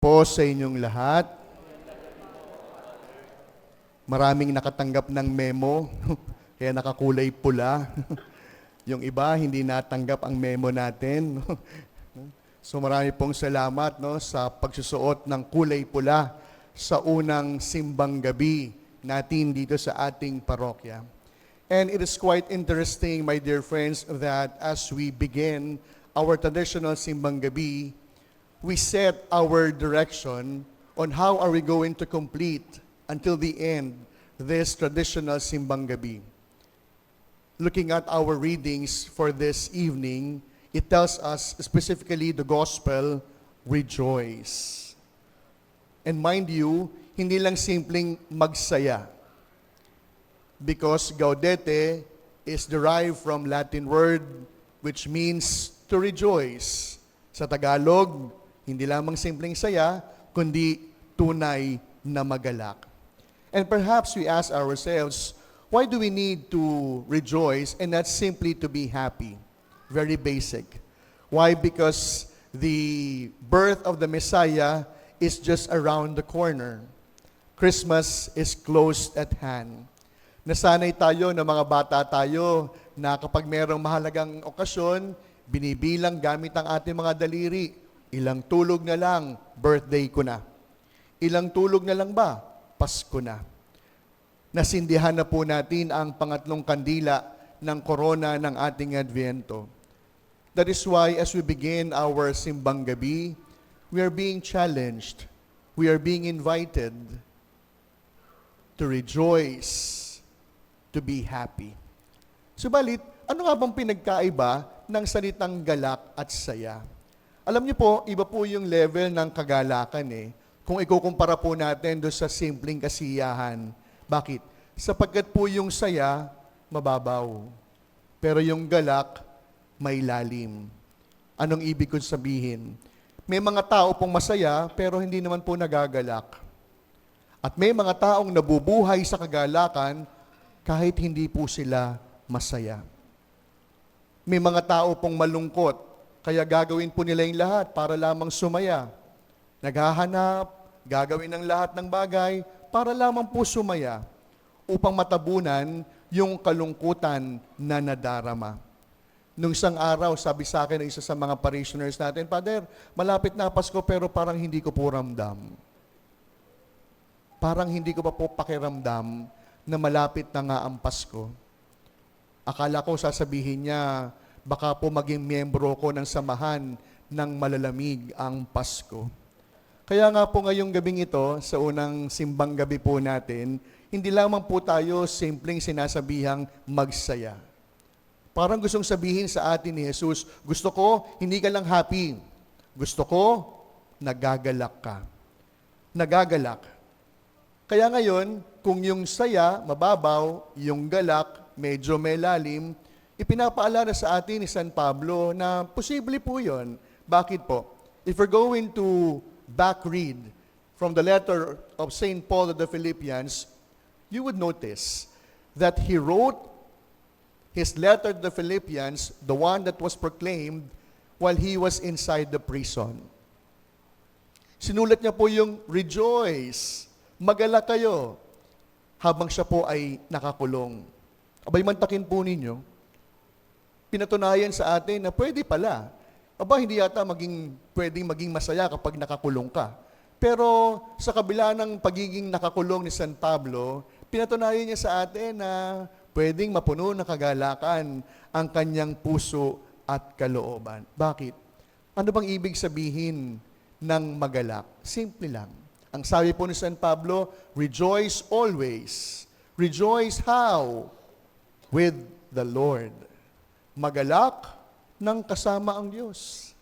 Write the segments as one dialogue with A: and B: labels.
A: Po sa inyong lahat. Maraming nakatanggap ng memo, kaya nakakulay pula. Yung iba, hindi natanggap ang memo natin. So marami pong salamat sa pagsusuot ng kulay pula sa unang simbang gabi natin dito sa ating parokya. And it is quite interesting, my dear friends, that as we begin our traditional simbang gabi, we set our direction on how are we going to complete until the end this traditional simbang gabi. Looking at our readings for this evening, it tells us specifically the gospel, rejoice. And mind you, hindi lang simpleng magsaya. Because gaudete is derived from Latin word which means to rejoice. Sa Tagalog, hindi lamang simpleng saya, kundi tunay na magalak. And perhaps we ask ourselves, why do we need to rejoice and not simply to be happy? Very basic. Why? Because the birth of the Messiah is just around the corner. Christmas is close at hand. Nasanay tayo na mga bata tayo na kapag mayroong mahalagang okasyon, binibilang gamit ang ating mga daliri. Ilang tulog na lang, birthday ko na. Ilang tulog na lang ba, Pasko na. Nasindihan na po natin ang pangatlong kandila ng korona ng ating Adviento. That is why as we begin our simbang gabi, we are being challenged, we are being invited to rejoice, to be happy. Subalit, ano nga bang pinagkaiba ng salitang galak at saya? Alam niyo po, iba po yung level ng kagalakan kung ikukumpara po natin doon sa simpleng kasiyahan. Bakit? Sapagkat po yung saya, mababaw. Pero yung galak, may lalim. Anong ibig kong sabihin? May mga tao pong masaya, pero hindi naman po nagagalak. At may mga taong nabubuhay sa kagalakan, kahit hindi po sila masaya. May mga tao pong malungkot, kaya gagawin po nila yung lahat para lamang sumaya. Naghahanap, gagawin ng lahat ng bagay para lamang po sumaya upang matabunan yung kalungkutan na nadarama. Nung isang araw, sabi sa akin ng isa sa mga parishioners natin, Father, malapit na Pasko pero parang hindi ko po ramdam. Parang hindi ko pa po pakiramdam na malapit na nga ang Pasko. Akala ko sasabihin niya, baka po maging miyembro ko ng samahan ng malalamig ang Pasko. Kaya nga po ngayong gabing ito, sa unang simbang gabi po natin, hindi lamang po tayo simpleng sinasabihang magsaya. Parang gustong sabihin sa atin ni Jesus, gusto ko, hindi ka lang happy. Gusto ko, nagagalak ka. Nagagalak. Kaya ngayon, kung yung saya, mababaw, yung galak, medyo may lalim, ipinapaalala sa atin ni San Pablo na posible po yun. Bakit po? If we're going to back read from the letter of St. Paul to the Philippians, you would notice that he wrote his letter to the Philippians, the one that was proclaimed while he was inside the prison. Sinulat niya po yung rejoice, magalak kayo, habang siya po ay nakakulong. Abay, mantakin po ninyo, pinatunayan sa atin na pwede pala. Aba, hindi yata pwedeng maging masaya kapag nakakulong ka. Pero sa kabila ng pagiging nakakulong ni San Pablo, pinatunayan niya sa atin na pwedeng mapuno ng kagalakan ang kanyang puso at kalooban. Bakit? Ano bang ibig sabihin ng magalak? Simple lang. Ang sabi po ni San Pablo, rejoice always. Rejoice how? With the Lord. Magalak ng kasama ang Diyos.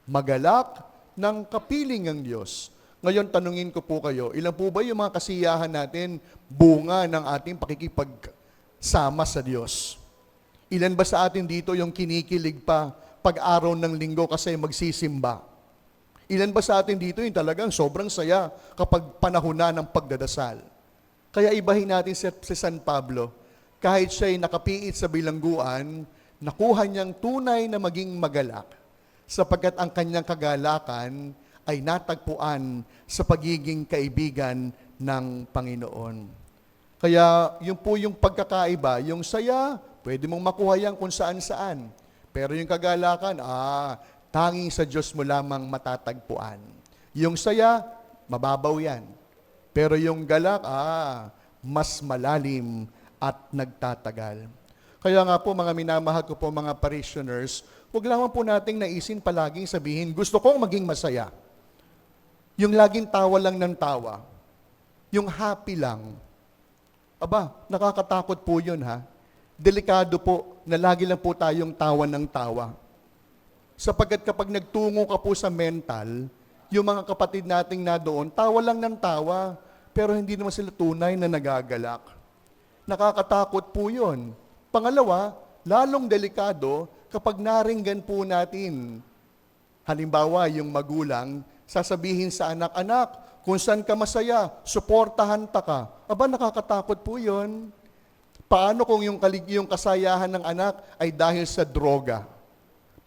A: Magalak ng kapiling ang Diyos. Ngayon, tanungin ko po kayo, ilan po ba yung mga kasiyahan natin bunga ng ating pakikipagsama sa Diyos? Ilan ba sa atin dito yung kinikilig pa pag araw ng linggo kasi magsisimba? Ilan ba sa atin dito yung talagang sobrang saya kapag panahon na ng pagdadasal? Kaya ibahin natin si San Pablo, kahit siya'y nakapiit sa bilangguan, nakuha niyang tunay na maging magalak sapagkat ang kanyang kagalakan ay natagpuan sa pagiging kaibigan ng Panginoon. Kaya yun po yung pagkakaiba, yung saya, pwede mong makuha yan kung saan-saan. Pero yung kagalakan, tanging sa Diyos mo lamang matatagpuan. Yung saya, mababaw yan. Pero yung galak, mas malalim at nagtatagal. Kaya nga po mga minamahal ko po mga parishioners, huwag lamang po nating naisin palaging sabihin, gusto kong maging masaya. Yung laging tawa lang ng tawa. Yung happy lang. Aba, nakakatakot po yun ha. Delikado po na lagi lang po tayong tawa ng tawa. Sapagkat kapag nagtungo ka po sa mental, yung mga kapatid nating na doon, tawa lang ng tawa, pero hindi naman sila tunay na nagagalak. Nakakatakot po yun. Pangalawa, lalong delikado kapag naringgan po natin. Halimbawa, yung magulang, sasabihin sa anak, "Anak, kung saan ka masaya, suportahan ta ka." Aba, nakakatakot po yun. Paano kung yung kasayahan ng anak ay dahil sa droga?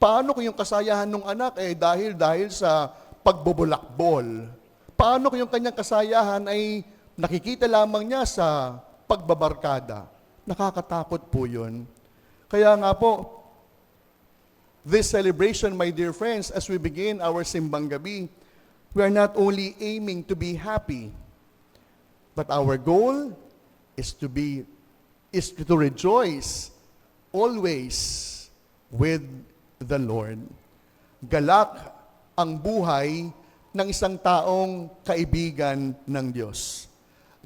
A: Paano kung yung kasayahan ng anak ay dahil sa pagbubulakbol? Paano kung yung kanyang kasayahan ay nakikita lamang niya sa pagbabarkada? Nakakatakot po yun. Kaya nga po, this celebration, my dear friends, as we begin our simbang gabi, we are not only aiming to be happy, but our goal is to rejoice always with the Lord. Galak ang buhay ng isang taong kaibigan ng Diyos.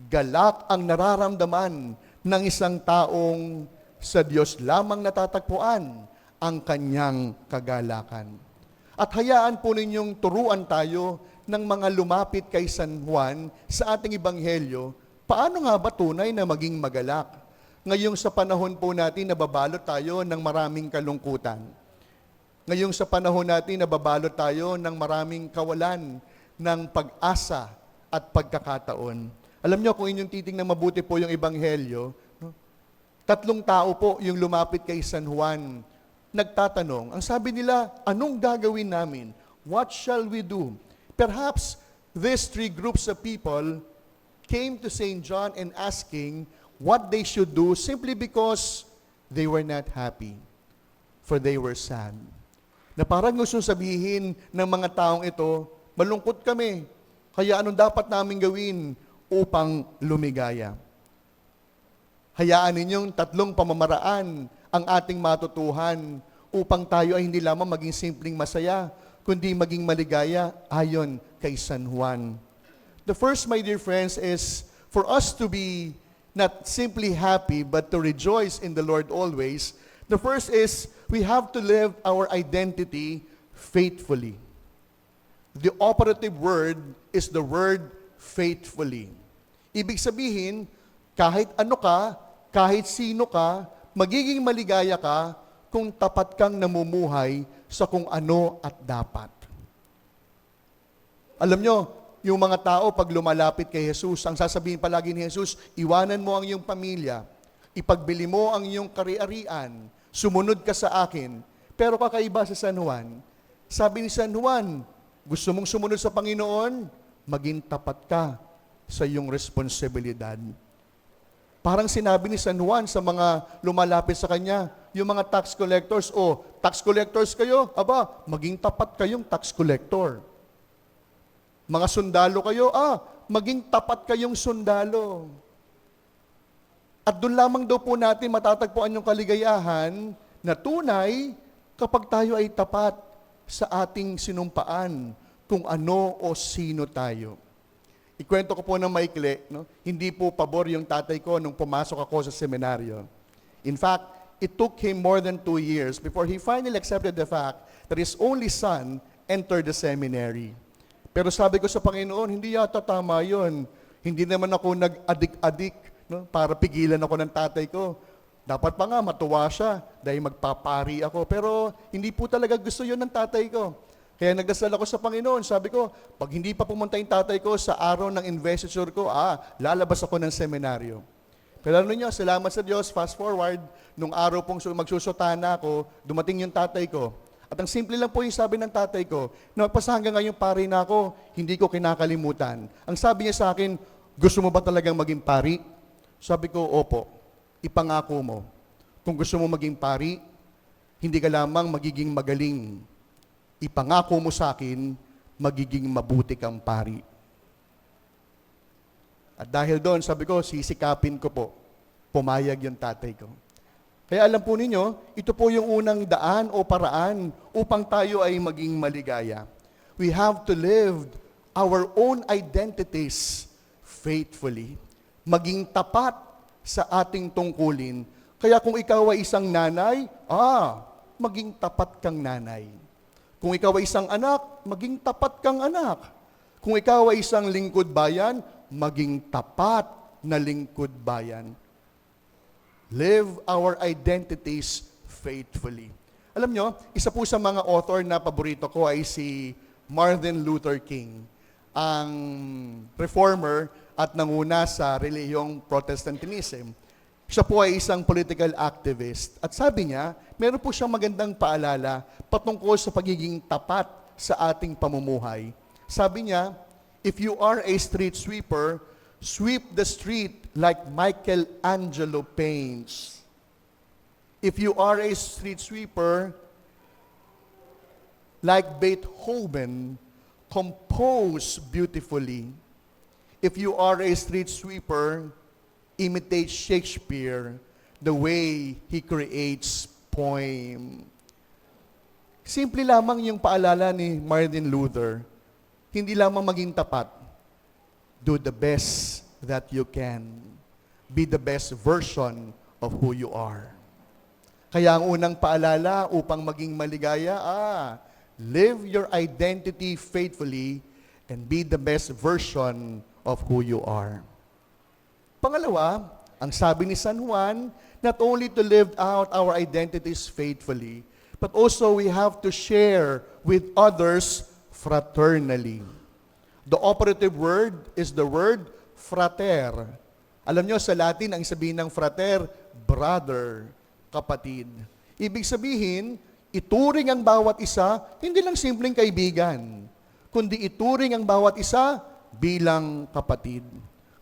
A: Galak ang nararamdaman ng isang taong sa Diyos lamang natatagpuan ang kanyang kagalakan. At hayaan po ninyong turuan tayo ng mga lumapit kay San Juan sa ating ebanghelyo, paano nga ba tunay na maging magalak? Ngayong sa panahon po natin, nababalot tayo ng maraming kalungkutan. Ngayong sa panahon natin, nababalot tayo ng maraming kawalan ng pag-asa at pagkakataon. Alam nyo, kung inyong titingnan mabuti po yung ebanghelyo, 3 tao po yung lumapit kay San Juan. Nagtatanong, ang sabi nila, anong gagawin namin? What shall we do? Perhaps these 3 groups of people came to St. John and asking what they should do simply because they were not happy, for they were sad. Na parang gusto sabihin ng mga taong ito, malungkot kami, kaya anong dapat namin gawin upang lumigaya? Hayaan ninyong 3 pamamaraan ang ating matutuhan upang tayo ay hindi lamang maging simpleng masaya, kundi maging maligaya ayon kay San Juan. The first, my dear friends, is for us to be not simply happy, but to rejoice in the Lord always. The first is we have to live our identity faithfully. The operative word is the word faithfully. Ibig sabihin, kahit ano ka, kahit sino ka, magiging maligaya ka kung tapat kang namumuhay sa kung ano at dapat. Alam nyo, yung mga tao pag lumalapit kay Jesus, ang sasabihin palagi ni Jesus, iwanan mo ang iyong pamilya, ipagbili mo ang iyong kari-arian, sumunod ka sa akin. Pero kakaiba sa San Juan, sabi ni San Juan, gusto mong sumunod sa Panginoon, maging tapat ka sa iyong responsibilidad. Parang sinabi ni San Juan sa mga lumalapit sa kanya, yung mga tax collectors, tax collectors kayo, aba, maging tapat kayong tax collector. Mga sundalo kayo, maging tapat kayong sundalo. At doon lamang daw po natin matatagpuan yung kaligayahan na tunay kapag tayo ay tapat sa ating sinumpaan kung ano o sino tayo. Ikwento ko po ng maikli, no? Hindi po pabor yung tatay ko nung pumasok ako sa seminaryo. In fact, it took him more than 2 years before he finally accepted the fact that his only son entered the seminary. Pero sabi ko sa Panginoon, hindi yata tama yun. Hindi naman ako nag-adik-adik, no? Para pigilan ako ng tatay ko. Dapat pa nga matuwa siya dahil magpapari ako. Pero hindi po talaga gusto yun ng tatay ko. Kaya nagdasal ako sa Panginoon. Sabi ko, pag hindi pa pumunta yung tatay ko sa araw ng investiture ko, lalabas ako ng seminaryo. Pero ano nyo, salamat sa Diyos, fast forward, nung araw pong magsusutana ako, dumating yung tatay ko. At ang simple lang po yung sabi ng tatay ko, na magpasa hanggang ngayon pari na ako, hindi ko kinakalimutan. Ang sabi niya sa akin, gusto mo ba talagang maging pari? Sabi ko, opo. Ipangako mo. Kung gusto mo maging pari, hindi ka lamang magiging magaling. Ipangako mo sa akin, magiging mabuti kang pari. At dahil doon, sabi ko, sisikapin ko po. Pumayag yung tatay ko. Kaya alam po ninyo, ito po yung unang daan o paraan upang tayo ay maging maligaya. We have to live our own identities faithfully. Maging tapat sa ating tungkulin. Kaya kung ikaw ay isang nanay, maging tapat kang nanay. Kung ikaw ay isang anak, maging tapat kang anak. Kung ikaw ay isang lingkod bayan, maging tapat na lingkod bayan. Live our identities faithfully. Alam nyo, isa po sa mga author na paborito ko ay si Martin Luther King, ang reformer at nanguna sa relihiyong Protestantism. Siya po ay isang political activist. At sabi niya, meron po siyang magandang paalala patungkol sa pagiging tapat sa ating pamumuhay. Sabi niya, if you are a street sweeper, sweep the street like Michelangelo paints. If you are a street sweeper, like Beethoven, compose beautifully. If you are a street sweeper, imitate Shakespeare the way he creates poem. Simple lamang yung paalala ni Martin Luther. Hindi lamang maging tapat. Do the best that you can. Be the best version of who you are. Kaya ang unang paalala upang maging maligaya, live your identity faithfully and be the best version of who you are. Pangalawa, ang sabi ni San Juan, not only to live out our identities faithfully, but also we have to share with others fraternally. The operative word is the word frater. Alam nyo, sa Latin, ang sabihin ng frater, brother, kapatid. Ibig sabihin, ituring ang bawat isa, hindi lang simpleng kaibigan, kundi ituring ang bawat isa bilang kapatid.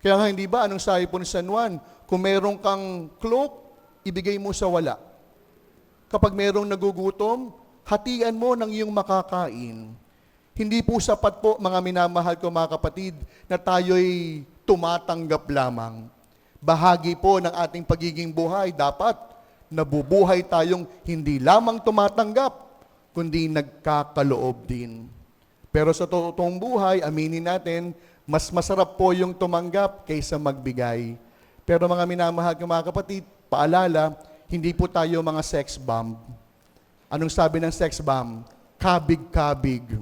A: Kaya nga hindi ba, anong sabi po ni San Juan? Kung merong kang cloak, ibigay mo sa wala. Kapag merong nagugutom, hatian mo ng iyong makakain. Hindi po sapat po, mga minamahal ko mga kapatid, na tayo'y tumatanggap lamang. Bahagi po ng ating pagiging buhay, dapat nabubuhay tayong hindi lamang tumatanggap, kundi nagkakaloob din. Pero sa totoong buhay, aminin natin, mas masarap po yung tumanggap kaysa magbigay. Pero mga minamahal ko mga kapatid, paalala, hindi po tayo mga sex bomb. Anong sabi ng sex bomb? Kabig-kabig.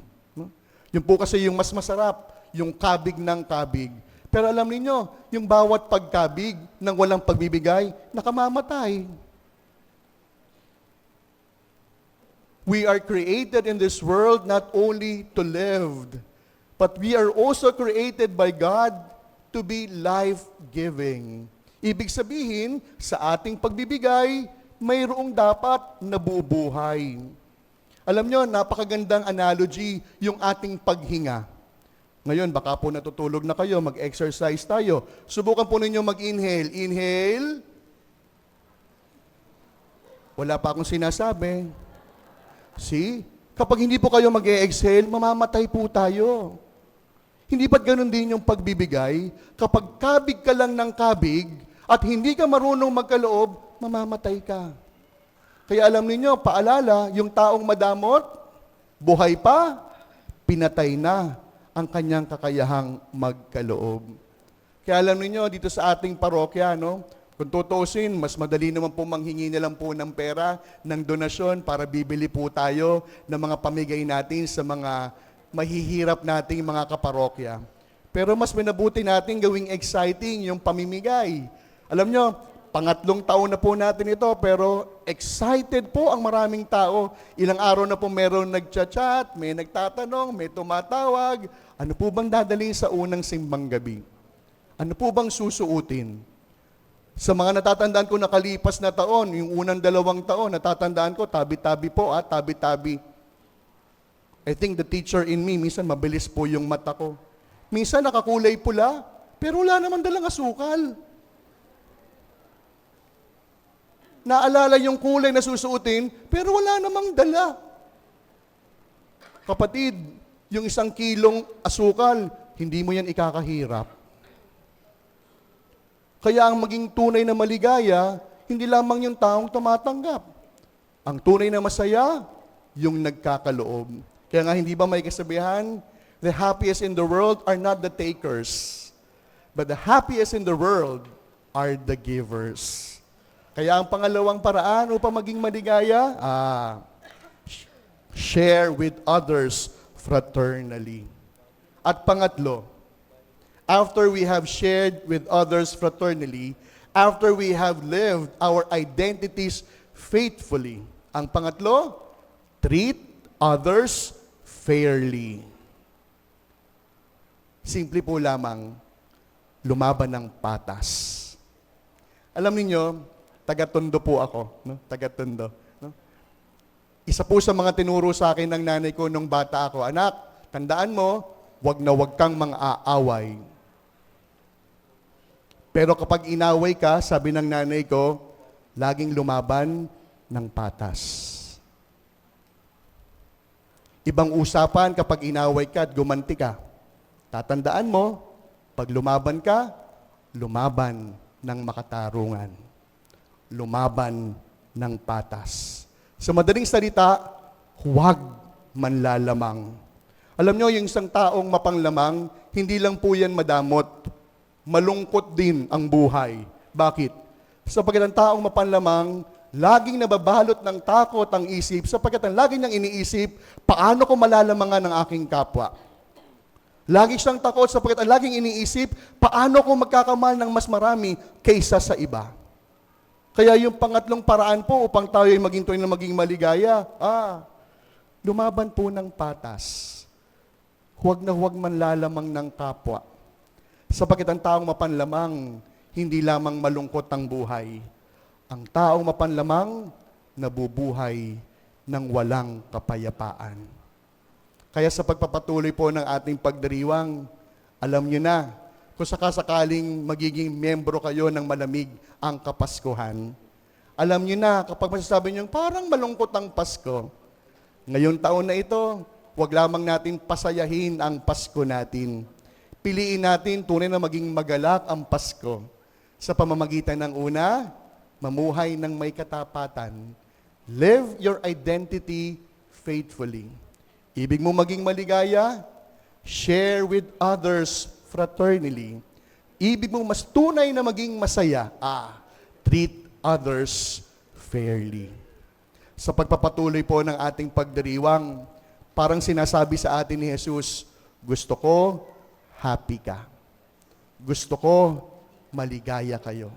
A: Yung po kasi yung mas masarap, yung kabig ng kabig. Pero alam niyo, yung bawat pagkabig ng walang pagbibigay, nakamamatay. We are created in this world not only to live, but we are also created by God to be life-giving. Ibig sabihin, sa ating pagbibigay, mayroong dapat nabubuhay. Alam nyo, napakagandang analogy yung ating paghinga. Ngayon, baka po natutulog na kayo, mag-exercise tayo. Subukan po ninyo mag-inhale. Inhale. Wala pa akong sinasabi. See? Kapag hindi po kayo mag-exhale, mamamatay po tayo. Hindi ba't ganun din yung pagbibigay? Kapag kabig ka lang ng kabig at hindi ka marunong magkaloob, mamamatay ka. Kaya alam niyo, paalala, yung taong madamot, buhay pa, pinatay na ang kanyang kakayahang magkaloob. Kaya alam niyo, dito sa ating parokya, kung tutuusin, mas madali naman po manghingi na lang po ng pera, ng donasyon para bibili po tayo ng mga pamigay natin sa mga mahihirap nating mga kaparokya. Pero mas minabuti natin gawing exciting yung pamimigay. Alam nyo, pangatlong taon na po natin ito, pero excited po ang maraming tao. Ilang araw na po meron nagchat-chat, may nagtatanong, may tumatawag. Ano po bang dadalhin sa unang simbang gabi? Ano po bang susuutin? Sa mga natatandaan ko nakalipas na taon, yung unang 2 taon, natatandaan ko, tabi-tabi po tabi-tabi. I think the teacher in me, minsan mabilis po yung mata ko. Minsan nakakulay pula, pero wala naman dalang asukal. Naalala yung kulay na susuotin, pero wala namang dala. Kapatid, yung 1 kilong asukal, hindi mo yan ikakahirap. Kaya ang maging tunay na maligaya, hindi lamang yung taong tumatanggap. Ang tunay na masaya, yung nagkakaloob. Kaya nga hindi ba may kasabihan, the happiest in the world are not the takers, but the happiest in the world are the givers. Kaya ang pangalawang paraan upang maging maligaya, share with others fraternally. At pangatlo, after we have shared with others fraternally, after we have lived our identities faithfully, ang pangatlo, treat others fairly. Simple po lamang, lumaban ng patas. Alam niyo, taga-Tondo po ako, no? Taga-Tondo, no? Isa po sa mga tinuro sa akin ng nanay ko nung bata ako, anak, tandaan mo, wag na wag kang mang-aaway. Pero kapag inaway ka, sabi ng nanay ko, laging lumaban ng patas. Ibang usapan kapag inaway ka at gumanti ka. Tatandaan mo, pag lumaban ka, lumaban ng makatarungan. Lumaban ng patas. Sa madaling salita, huwag manlalamang. Alam nyo, yung isang taong mapanglamang, hindi lang po yan madamot. Malungkot din ang buhay. Bakit? Sapagkat ang taong mapanlamang, laging nababalot ng takot ang isip, sapagkat ang laging niyang iniisip, paano ko malalamangan ng aking kapwa? Lagi siyang takot sapagkat ang laging iniisip, paano ko magkakamahal ng mas marami kaysa sa iba? Kaya yung pangatlong paraan po upang tayo ay maging tunay na maging maligaya, lumaban po ng patas. Huwag na huwag manlalamang ng kapwa. Sapagkat ang taong mapanlamang, hindi lamang malungkot ang buhay. Ang taong mapanlamang, nabubuhay ng walang kapayapaan. Kaya sa pagpapatuloy po ng ating pagdiriwang, alam nyo na, kung sakasakaling magiging miyembro kayo ng malamig ang Kapaskuhan, alam nyo na, kapag masasabi nyo, parang malungkot ang Pasko, ngayong taon na ito, huwag lamang natin pasayahin ang Pasko natin. Piliin natin tunay na maging magalak ang Pasko sa pamamagitan ng una, mamuhay ng may katapatan. Live your identity faithfully. Ibig mo maging maligaya, share with others fraternally. Ibig mo mas tunay na maging masaya, treat others fairly. Sa pagpapatuloy po ng ating pagdiriwang, parang sinasabi sa atin ni Jesus, gusto ko, happy ka. Gusto ko, maligaya kayo.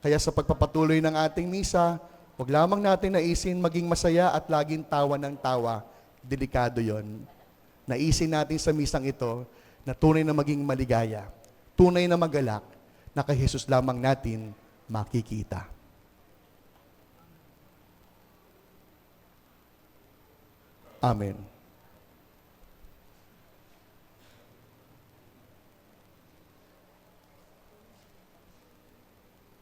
A: Kaya sa pagpapatuloy ng ating misa, huwag lamang natin naisin maging masaya at laging tawa ng tawa. Delikado yon. Naisin natin sa misang ito na tunay na maging maligaya, tunay na magalak, na kay Jesus lamang natin makikita. Amen.